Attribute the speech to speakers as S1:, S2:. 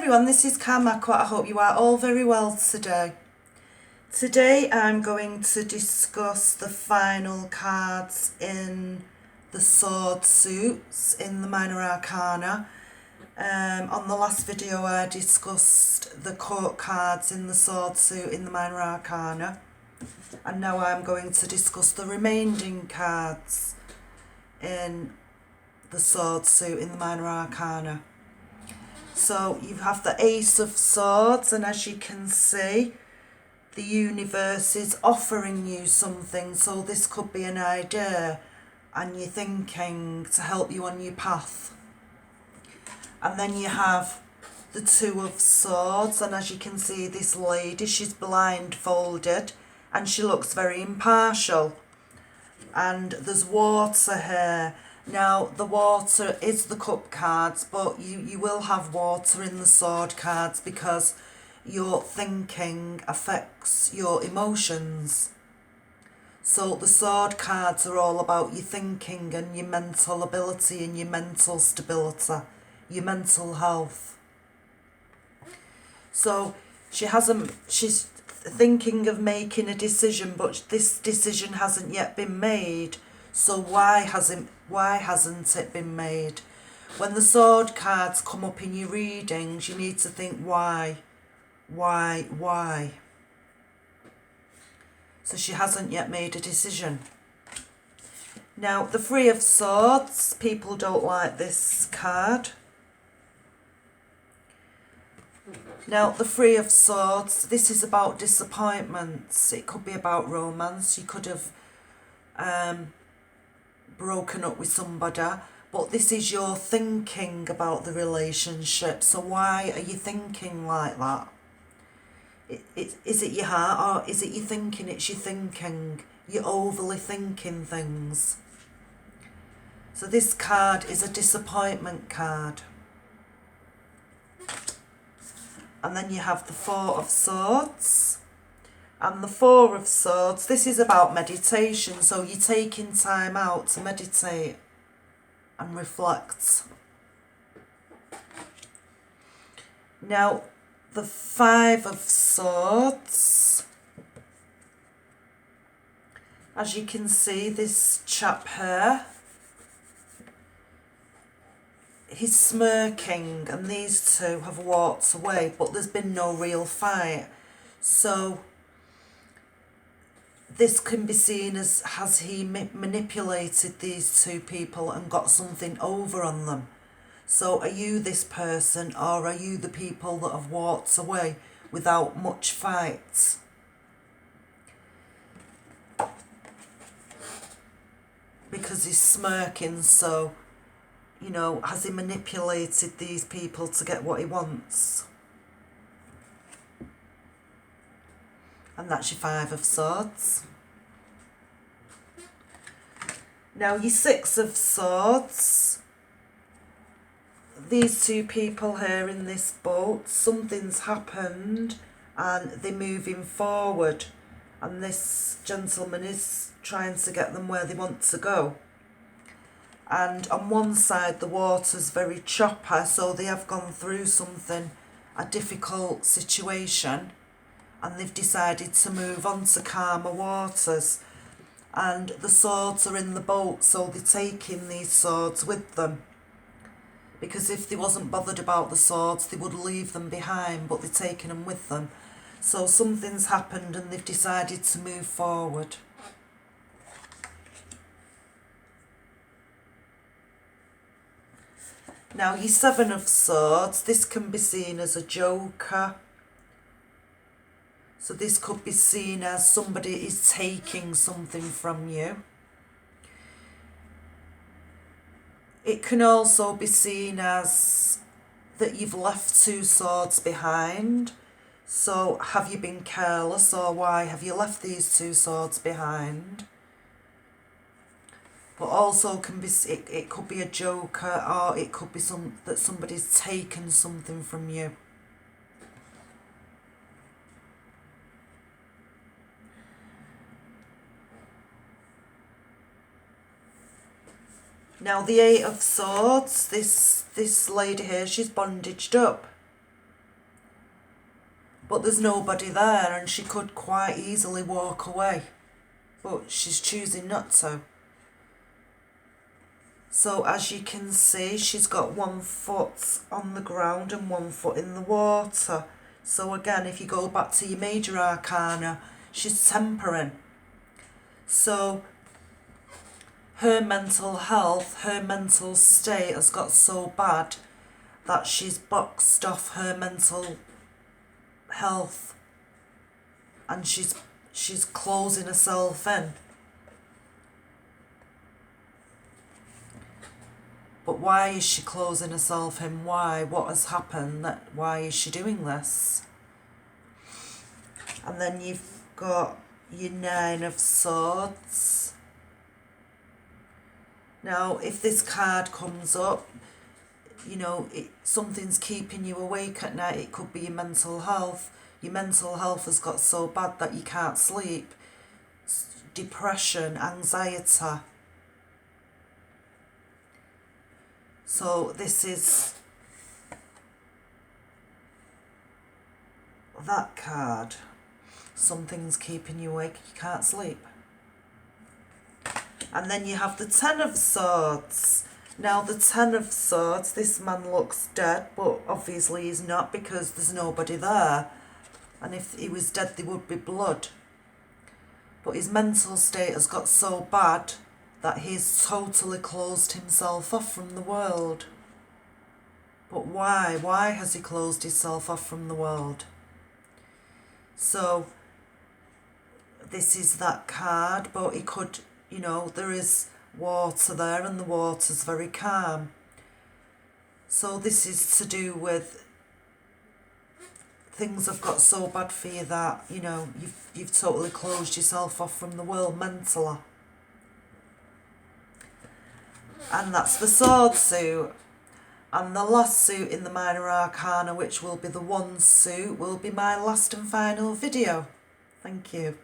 S1: everyone, this is Aqua. I hope you are all very well today. Today I'm going to discuss the final cards in the sword suits in the Minor Arcana. On the last video I discussed the court cards in the sword suit in the Minor Arcana, and now I'm going to discuss the remaining cards in the sword suit in the Minor Arcana. So you have the Ace of Swords, and as you can see, the universe is offering you something. So this could be an idea and you're thinking to help you on your path. And then you have the Two of Swords, and as you can see, this lady, she's blindfolded and she looks very impartial. And there's water here. Now, the water is the cup cards, but you will have water in the sword cards because your thinking affects your emotions. So the sword cards are all about your thinking and your mental ability and your mental stability, your mental health. So she's thinking of making a decision, but this decision hasn't yet been made. So why hasn't it been made? When the sword cards come up in your readings, you need to think why. So she hasn't yet made a decision. Now, the Three of Swords, people don't like this card. Now, the Three of Swords, this is about disappointments. It could be about romance. You could have broken up with somebody, but this is your thinking about the relationship. So why are you thinking like that? Is it your heart, or is it your thinking? It's your thinking. You're overly thinking things. So this card is a disappointment card. And then you have the Four of Swords. And the Four of Swords, this is about meditation. So you're taking time out to meditate and reflect. Now, the Five of Swords. As you can see, this chap here, he's smirking, and these two have walked away, but there's been no real fight. So this can be seen as, has he manipulated these two people and got something over on them? So are you this person, or are you the people that have walked away without much fight? Because he's smirking, so, you know, has he manipulated these people to get what he wants? And that's your Five of Swords. Now, your Six of Swords. These two people here in this boat, something's happened and they're moving forward. And this gentleman is trying to get them where they want to go. And on one side, the water's very choppy, so they have gone through something, a difficult situation, and they've decided to move on to calmer waters. And the swords are in the boat, so they're taking these swords with them. Because if they wasn't bothered about the swords, they would leave them behind, but they're taking them with them. So something's happened and they've decided to move forward. Now, your Seven of Swords, this can be seen as a joker. So this could be seen as somebody is taking something from you. It can also be seen as that you've left two swords behind. So have you been careless, or why have you left these two swords behind? But also can be, it could be a joker, or it could be that somebody's taken something from you. Now, the Eight of Swords, this lady here, she's bondaged up. but there's nobody there and she could quite easily walk away, but she's choosing not to. So as you can see, she's got 1 foot on the ground and 1 foot in the water. So again, if you go back to your major arcana, she's tempering. So her mental health, her mental state has got so bad that she's boxed off her mental health and she's closing herself in. But why is she closing herself in? Why? What has happened? Why is she doing this? And then you've got your 9 of Swords. Now, if this card comes up, you know, something's keeping you awake at night. It could be your mental health. Your mental health has got so bad that you can't sleep. Depression, anxiety. So this is that card. Something's keeping you awake, you can't sleep. And then you have the 10 of Swords. Now the 10 of Swords, this man looks dead, but obviously he's not because there's nobody there. And if he was dead, there would be blood. But his mental state has got so bad that he's totally closed himself off from the world. But why? Why has he closed himself off from the world? So this is that card, but he could, you know, there is water there and the water's very calm. So this is to do with things have got so bad for you that, you know, you've totally closed yourself off from the world mentally. And that's the Sword suit. And the last suit in the Minor Arcana, which will be the 1 suit, will be my last and final video. Thank you.